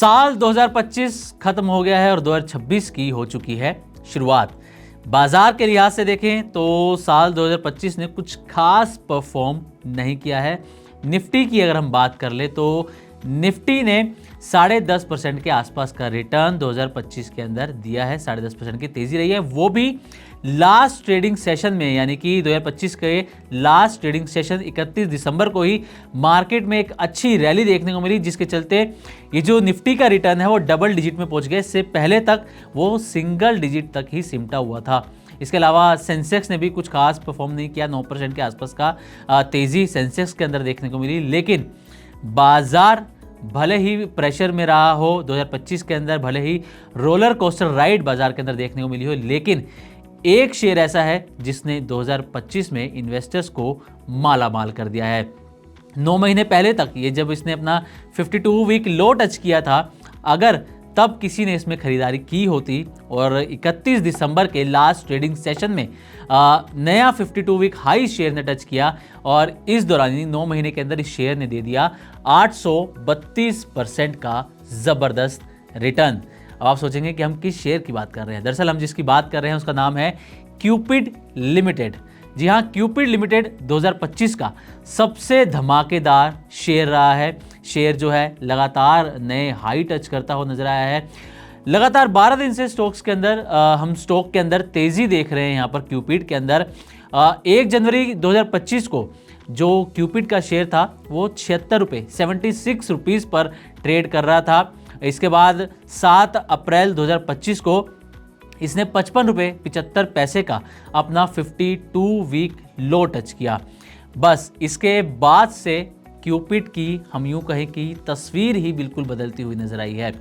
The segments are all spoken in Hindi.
साल 2025 खत्म हो गया है और 2026 की हो चुकी है शुरुआत। बाजार के लिहाज से देखें तो साल 2025 ने कुछ खास परफॉर्म नहीं किया है। निफ्टी की अगर हम बात कर ले तो निफ्टी ने 10.5% के आसपास का रिटर्न 2025 के अंदर दिया है। 10.5% की तेजी रही है, वो भी लास्ट ट्रेडिंग सेशन में, यानी कि 2025 के लास्ट ट्रेडिंग सेशन 31 दिसंबर को ही मार्केट में एक अच्छी रैली देखने को मिली, जिसके चलते ये जो निफ्टी का रिटर्न है वो डबल डिजिट में पहुंच गया। इससे पहले तक वो सिंगल डिजिट तक ही सिमटा हुआ था। इसके अलावा सेंसेक्स ने भी कुछ खास परफॉर्म नहीं किया। 9% के आसपास का तेजी सेंसेक्स के अंदर देखने को मिली। लेकिन बाजार भले ही प्रेशर में रहा हो 2025 के अंदर, भले ही रोलर कोस्टर राइड बाजार के अंदर देखने को मिली हो, लेकिन एक शेयर ऐसा है जिसने 2025 में इन्वेस्टर्स को माला माल कर दिया है। 9 महीने पहले तक, ये जब इसने अपना 52 वीक लो टच किया था, अगर तब किसी ने इसमें खरीदारी की होती और 31 दिसंबर के लास्ट ट्रेडिंग सेशन में नया 52 वीक हाई शेयर ने टच किया और इस दौरान 9 महीने के अंदर इस शेयर ने दे दिया 832% का ज़बरदस्त रिटर्न। अब आप सोचेंगे कि हम किस शेयर की बात कर रहे हैं। दरअसल हम जिसकी बात कर रहे हैं उसका नाम है क्यूपिड लिमिटेड। जी हाँ, क्यूपिड लिमिटेड 2025 का सबसे धमाकेदार शेयर रहा है। शेयर जो है लगातार नए हाई टच करता हुआ नजर आया है। लगातार 12 दिन से स्टॉक्स के अंदर हम स्टॉक के अंदर तेजी देख रहे हैं। यहाँ पर क्यूपिड के अंदर 1 जनवरी 2025 को जो क्यूपिड का शेयर था वो 76 रुपीज़ पर ट्रेड कर रहा था। इसके बाद 7 अप्रैल 2025 को इसने 55 रुपये 75 पैसे का अपना 52 वीक लो टच किया। बस इसके बाद से क्यूपिड की हम यूँ कहें कि तस्वीर ही बिल्कुल बदलती हुई नजर आई है।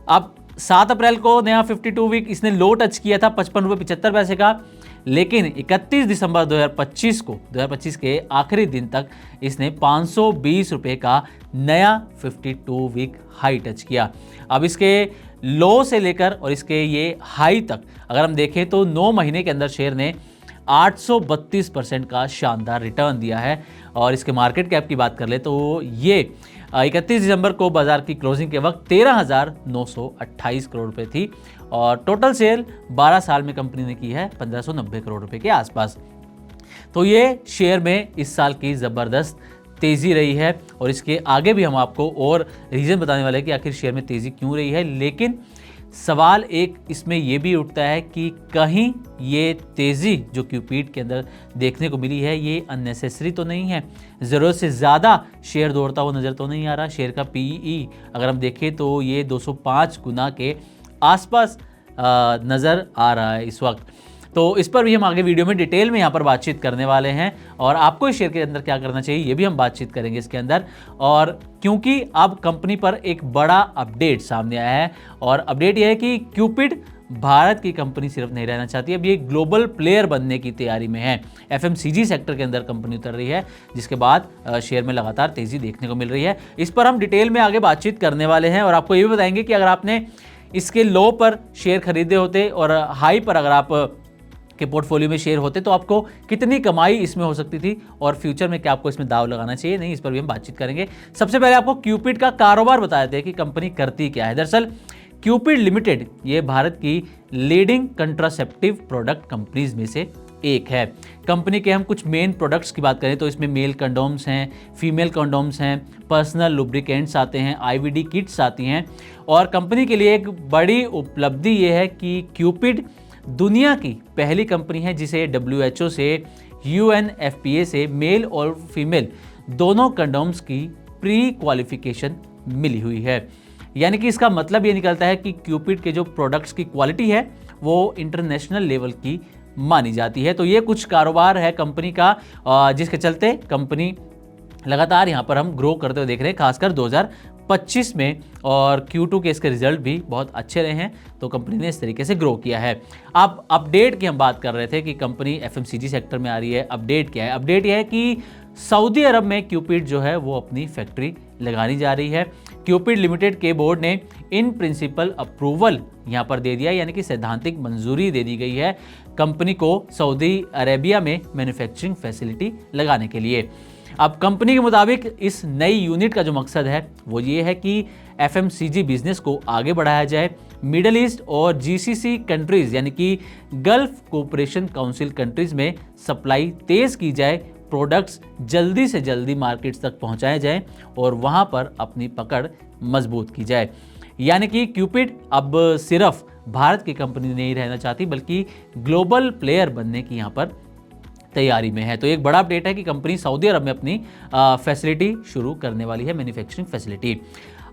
अब 7 अप्रैल को नया 52 वीक इसने लो टच किया था 55 रुपये 75 पैसे का, लेकिन 31 दिसंबर 2025 के आखिरी दिन तक इसने 520 रुपये का नया 52 वीक हाई टच किया। अब इसके लो से लेकर और इसके ये हाई तक अगर हम देखें तो 9 महीने के अंदर शेयर ने 832% का शानदार रिटर्न दिया है। और इसके मार्केट कैप की बात कर ले तो ये 31 दिसंबर को बाजार की क्लोजिंग के वक्त 13,928 करोड़ रुपए थी और टोटल सेल 12 साल में कंपनी ने की है 1590 करोड़ रुपए के आसपास। तो ये शेयर में इस साल की ज़बरदस्त तेज़ी रही है और इसके आगे भी हम आपको और रीज़न बताने वाले हैं कि आखिर शेयर में तेज़ी क्यों रही है। लेकिन सवाल एक इसमें यह भी उठता है कि कहीं ये तेज़ी जो क्यूपिड के अंदर देखने को मिली है ये अननेसेसरी तो नहीं है, ज़रूरत से ज़्यादा शेयर दौड़ता हुआ नज़र तो नहीं आ रहा। शेयर का पीई अगर हम देखें तो ये 205 गुना के आसपास नज़र आ रहा है इस वक्त। तो इस पर भी हम आगे वीडियो में डिटेल में यहाँ पर बातचीत करने वाले हैं और आपको इस शेयर के अंदर क्या करना चाहिए ये भी हम बातचीत करेंगे इसके अंदर। और क्योंकि अब कंपनी पर एक बड़ा अपडेट सामने आया है और अपडेट यह है कि क्यूपिड भारत की कंपनी सिर्फ नहीं रहना चाहती, अब ये ग्लोबल प्लेयर बनने की तैयारी में है। एफएमसीजी सेक्टर के अंदर कंपनी उतर रही है, जिसके बाद शेयर में लगातार तेज़ी देखने को मिल रही है। इस पर हम डिटेल में आगे बातचीत करने वाले हैं और आपको ये भी बताएंगे कि अगर आपने इसके लो पर शेयर खरीदे होते और हाई पर अगर आप के पोर्टफोलियो में शेयर होते तो आपको कितनी कमाई इसमें हो सकती थी और फ्यूचर में क्या आपको इसमें दाव लगाना चाहिए, नहीं, इस पर भी हम बातचीत करेंगे। सबसे पहले आपको क्यूपिड का कारोबार बता देते हैं कि कंपनी करती क्या है। दरअसल क्यूपिड लिमिटेड ये भारत की लीडिंग कंट्रासेप्टिव प्रोडक्ट कंपनीज में से एक है। कंपनी के हम कुछ मेन प्रोडक्ट्स की बात करें तो इसमें मेल कंडोम्स हैं, फीमेल कंडोम्स हैं, पर्सनल लुब्रिकेंट्स आते हैं, आईवीडी किट्स आती हैं और कंपनी के लिए एक बड़ी उपलब्धि ये है कि क्यूपिड दुनिया की पहली कंपनी है जिसे WHO से UNFPA से मेल और फीमेल दोनों कंडोम्स की प्री क्वालिफिकेशन मिली हुई है। यानी कि इसका मतलब ये निकलता है कि क्यूपिड के जो प्रोडक्ट्स की क्वालिटी है वो इंटरनेशनल लेवल की मानी जाती है। तो ये कुछ कारोबार है कंपनी का जिसके चलते कंपनी लगातार यहाँ पर हम ग्रो करते हुए देख रहे हैं, खासकर 2025 में और Q2 के इसके रिजल्ट भी बहुत अच्छे रहे हैं। तो कंपनी ने इस तरीके से ग्रो किया है। अब अपडेट की हम बात कर रहे थे कि कंपनी एफएमसीजी सेक्टर में आ रही है। अपडेट क्या है? अपडेट यह है कि सऊदी अरब में क्यूपिड जो है वो अपनी फैक्ट्री लगानी जा रही है। क्यूपिड लिमिटेड के बोर्ड ने इन प्रिंसिपल अप्रूवल यहाँ पर दे दिया, यानी कि सैद्धांतिक मंजूरी दे दी गई है कंपनी को सऊदी अरेबिया में मैन्युफैक्चरिंग फैसिलिटी लगाने के लिए। अब कंपनी के मुताबिक इस नई यूनिट का जो मकसद है वो ये है कि FMCG बिजनेस को आगे बढ़ाया जाए, मिडल ईस्ट और GCC कंट्रीज यानी कि गल्फ कोऑपरेशन काउंसिल कंट्रीज में सप्लाई तेज की जाए, प्रोडक्ट्स जल्दी से जल्दी मार्केट्स तक पहुंचाए जाएं और वहां पर अपनी पकड़ मजबूत की जाए। यानी कि क्यूपिड अब सिर्फ भारत की कंपनी नहीं रहना चाहती बल्कि ग्लोबल प्लेयर बनने की यहाँ पर तैयारी में है। तो एक बड़ा अपडेट है कि कंपनी सऊदी अरब में अपनी फैसिलिटी शुरू करने वाली है, मैन्युफैक्चरिंग फैसिलिटी।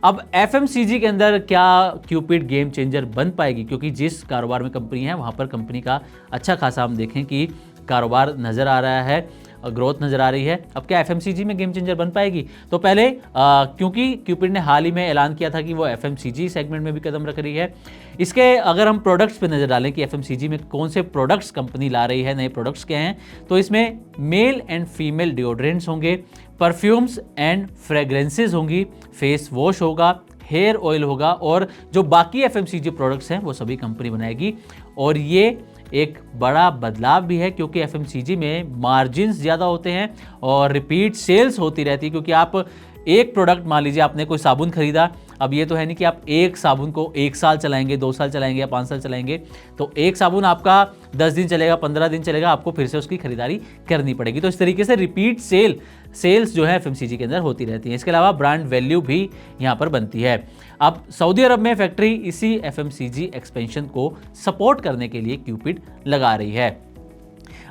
अब FMCG के अंदर क्या क्यूपिड गेम चेंजर बन पाएगी, क्योंकि जिस कारोबार में कंपनी है वहाँ पर कंपनी का अच्छा खासा हम देखें कि कारोबार नज़र आ रहा है, ग्रोथ नज़र आ रही है। अब क्या FMCG में गेम चेंजर बन पाएगी? तो पहले क्योंकि क्यूपिड ने हाल ही में ऐलान किया था कि वो FMCG सेगमेंट में भी कदम रख रही है। इसके अगर हम प्रोडक्ट्स पे नज़र डालें कि FMCG में कौन से प्रोडक्ट्स कंपनी ला रही है, नए प्रोडक्ट्स क्या हैं, तो इसमें मेल एंड फीमेल डिओड्रेंट्स होंगे, परफ्यूम्स एंड फ्रेग्रेंसेस होंगी, फेस वॉश होगा, हेयर ऑयल होगा और जो बाकी FMCG प्रोडक्ट्स हैं वो सभी कंपनी बनाएगी। और ये एक बड़ा बदलाव भी है क्योंकि FMCG में मार्जिन्स ज़्यादा होते हैं और रिपीट सेल्स होती रहती है, क्योंकि आप एक प्रोडक्ट, मान लीजिए आपने कोई साबुन खरीदा, अब ये तो है नहीं कि आप एक साबुन को 1 साल चलाएंगे, 2 साल चलाएंगे या 5 साल चलाएंगे। तो एक साबुन आपका 10 दिन चलेगा, 15 दिन चलेगा, आपको फिर से उसकी खरीदारी करनी पड़ेगी। तो इस तरीके से रिपीट सेल्स जो है FMCG के अंदर होती रहती है। इसके अलावा ब्रांड वैल्यू भी यहाँ पर बनती है। अब सऊदी अरब में फैक्ट्री इसी FMCG एक्सपेंशन को सपोर्ट करने के लिए क्यूपिड लगा रही है।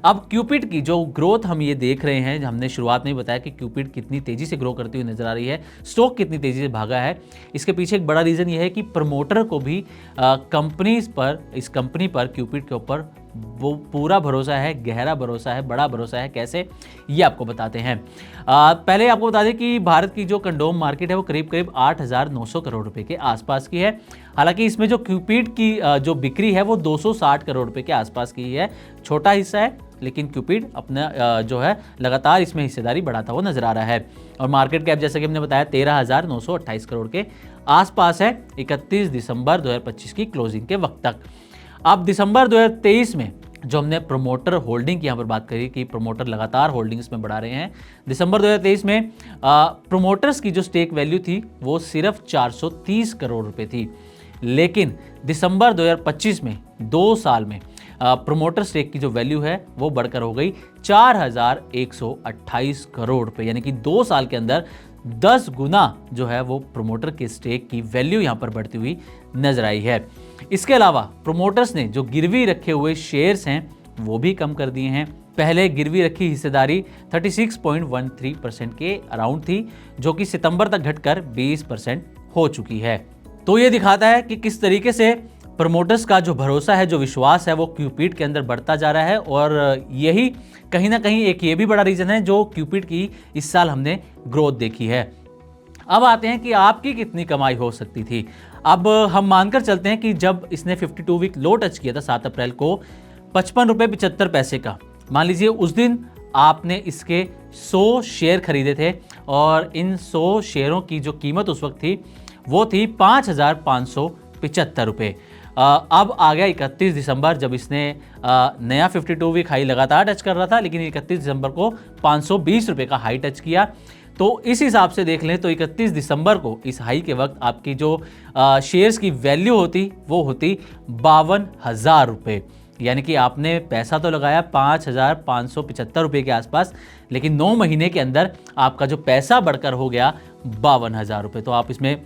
अब क्यूपिड की जो ग्रोथ हम ये देख रहे हैं, हमने शुरुआत में ही बताया कि क्यूपिड कितनी तेजी से ग्रो करती हुई नजर आ रही है, स्टॉक कितनी तेजी से भागा है। इसके पीछे एक बड़ा रीजन ये है कि प्रमोटर को भी इस कंपनी पर क्यूपिड के ऊपर वो पूरा भरोसा है, गहरा भरोसा है, बड़ा भरोसा है। कैसे, ये आपको बताते हैं। पहले आपको बता दें कि भारत की जो कंडोम मार्केट है वो करीब करीब 8,900 करोड़ रुपए के आसपास की है। हालांकि इसमें जो क्यूपिड की जो बिक्री है वो 260 करोड़ रुपए के आसपास की है। छोटा हिस्सा है, लेकिन क्यूपिड अपना जो है लगातार इसमें हिस्सेदारी बढ़ाता हुआ नजर आ रहा है। और मार्केट कैप जैसे कि हमने बताया 13,928 करोड़ के आसपास है 31 दिसंबर 2025 की क्लोजिंग के वक्त तक। अब दिसंबर 2023 में जो हमने प्रमोटर होल्डिंग की यहाँ पर बात करी कि प्रमोटर लगातार होल्डिंग्स में बढ़ा रहे हैं, दिसंबर 2023 में प्रमोटर्स की जो स्टेक वैल्यू थी वो सिर्फ 430 करोड़ रुपए थी। लेकिन दिसंबर 2025 में 2 साल में प्रमोटर स्टेक की जो वैल्यू है वो बढ़कर हो गई 4,128 करोड़ रुपए, यानी कि 2 साल के अंदर 10 गुना जो है वो प्रमोटर के स्टेक की वैल्यू यहां पर बढ़ती हुई नजर आई है। इसके अलावा प्रमोटर्स ने जो गिरवी रखे हुए शेयर्स हैं वो भी कम कर दिए हैं। पहले गिरवी रखी हिस्सेदारी 36.13% के अराउंड थी, जो कि सितंबर तक घटकर 20% हो चुकी है। तो ये दिखाता है कि किस तरीके से प्रमोटर्स का जो भरोसा है, जो विश्वास है, वो क्यूपिड के अंदर बढ़ता जा रहा है। और यही कहीं ना कहीं एक ये भी बड़ा रीजन है जो क्यूपिड की इस साल हमने ग्रोथ देखी है। अब आते हैं कि आपकी कितनी कमाई हो सकती थी। अब हम मानकर चलते हैं कि जब इसने 52 वीक लो टच किया था 7 अप्रैल को 55 रुपये 75 पैसे का, मान लीजिए उस दिन आपने इसके 100 शेयर खरीदे थे और इन 100 शेयरों की जो कीमत उस वक्त थी वो थी 5,575 रुपये। अब आ गया 31 दिसंबर, जब इसने नया 52 वीक हाई लगातार टच कर रहा था, लेकिन 31 दिसंबर को 520 रुपये का हाई टच किया। तो इस हिसाब से देख लें तो 31 दिसंबर को इस हाई के वक्त आपकी जो शेयर्स की वैल्यू होती वो होती 52,000 रुपये। यानी कि आपने पैसा तो लगाया 5,575 रुपये के आसपास, लेकिन 9 महीने के अंदर आपका जो पैसा बढ़कर हो गया 52,000 रुपये। तो आप इसमें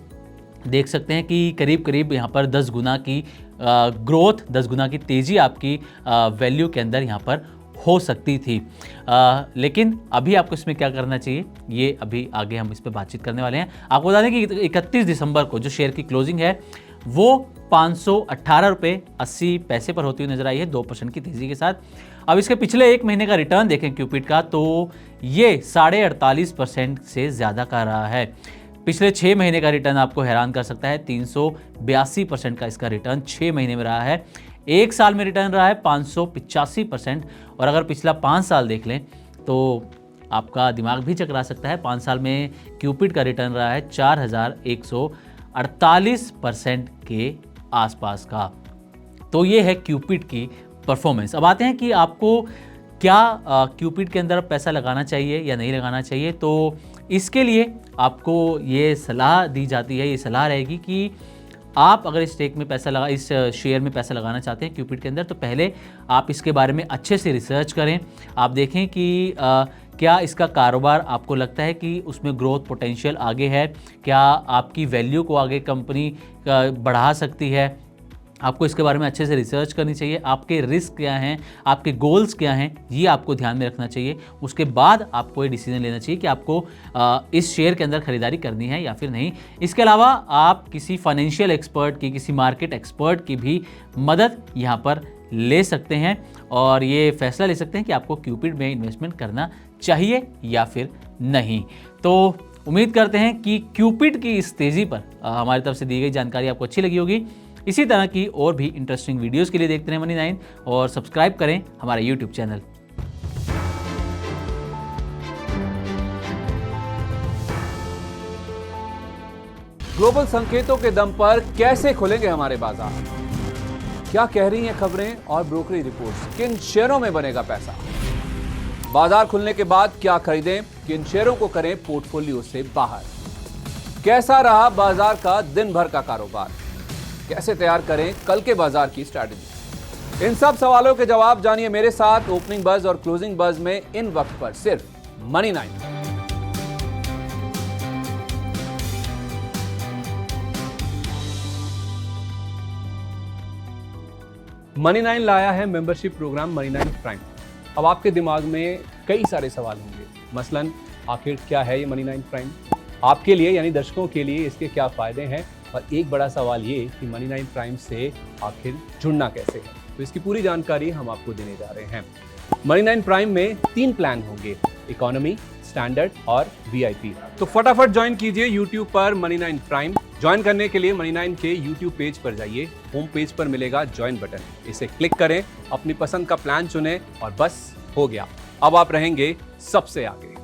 देख सकते हैं कि करीब करीब यहाँ पर 10 गुना की ग्रोथ, 10 गुना की तेज़ी आपकी वैल्यू के अंदर यहाँ पर हो सकती थी। लेकिन अभी आपको इसमें क्या करना चाहिए, ये अभी आगे हम इस पर बातचीत करने वाले हैं। आपको बता दें कि 31 दिसंबर को जो शेयर की क्लोजिंग है वो 518 रुपये 80 पैसे पर होती हुई नजर आई है 2% की तेज़ी के साथ। अब इसके पिछले 1 महीने का रिटर्न देखें क्यूपिड का, तो ये 48.5% से ज़्यादा का रहा है। पिछले 6 महीने का रिटर्न आपको हैरान कर सकता है, 382% का इसका रिटर्न 6 महीने में रहा है। 1 साल में रिटर्न रहा है 585%। और अगर पिछला 5 साल देख लें तो आपका दिमाग भी चकरा सकता है। 5 साल में क्यूपिड का रिटर्न रहा है 4,148% के आसपास का। तो ये है क्यूपिड की परफॉर्मेंस। अब आते हैं कि आपको क्या क्यूपिड के अंदर पैसा लगाना चाहिए या नहीं लगाना चाहिए, तो इसके लिए आपको ये सलाह दी जाती है, ये सलाह रहेगी कि आप अगर इस शेयर में पैसा लगाना चाहते हैं क्यूपिड के अंदर, तो पहले आप इसके बारे में अच्छे से रिसर्च करें। आप देखें कि क्या इसका कारोबार आपको लगता है कि उसमें ग्रोथ पोटेंशियल आगे है, क्या आपकी वैल्यू को आगे कंपनी बढ़ा सकती है। आपको इसके बारे में अच्छे से रिसर्च करनी चाहिए। आपके रिस्क क्या हैं, आपके गोल्स क्या हैं, ये आपको ध्यान में रखना चाहिए। उसके बाद आपको ये डिसीजन लेना चाहिए कि आपको इस शेयर के अंदर खरीदारी करनी है या फिर नहीं। इसके अलावा आप किसी फाइनेंशियल एक्सपर्ट की, किसी मार्केट एक्सपर्ट की भी मदद यहाँ पर ले सकते हैं और ये फैसला ले सकते हैं कि आपको क्यूपिड में इन्वेस्टमेंट करना चाहिए या फिर नहीं। तो उम्मीद करते हैं कि क्यूपिड की इस तेज़ी पर हमारी तरफ से दी गई जानकारी आपको अच्छी लगी होगी। इसी तरह की और भी इंटरेस्टिंग वीडियोस के लिए देखते रहें मनी9 और सब्सक्राइब करें हमारा यूट्यूब चैनल। ग्लोबल संकेतों के दम पर कैसे खुलेंगे हमारे बाजार, क्या कह रही हैं खबरें और ब्रोकरेज रिपोर्ट्स, किन शेयरों में बनेगा पैसा, बाजार खुलने के बाद क्या खरीदें, किन शेयरों को करें पोर्टफोलियो से बाहर, कैसा रहा बाजार का दिन भर का कारोबार, कैसे तैयार करें कल के बाजार की स्ट्रैटेजी। इन सब सवालों के जवाब जानिए मेरे साथ ओपनिंग बज और क्लोजिंग बज में इन वक्त पर सिर्फ मनी9। मनी9 लाया है मेंबरशिप प्रोग्राम मनी9 प्राइम। अब आपके दिमाग में कई सारे सवाल होंगे, मसलन आखिर क्या है ये मनी9 प्राइम, आपके लिए यानी दर्शकों के लिए इसके क्या फायदे हैं, और एक बड़ा सवाल ये कि मनी9 प्राइम से आखिर जुड़ना कैसे है। तो इसकी पूरी जानकारी हम आपको देने जा रहे हैं। मनी9 प्राइम में 3 प्लान होंगे, इकोनॉमी, स्टैंडर्ड और वीआईपी। तो फटाफट ज्वाइन कीजिए YouTube पर मनी9 प्राइम। ज्वाइन करने के लिए मनी9 के YouTube पेज पर जाइए, होम पेज पर मिलेगा ज्वाइन बटन, इसे क्लिक करें, अपनी पसंद का प्लान चुनें और बस हो गया, अब आप रहेंगे सबसे आगे।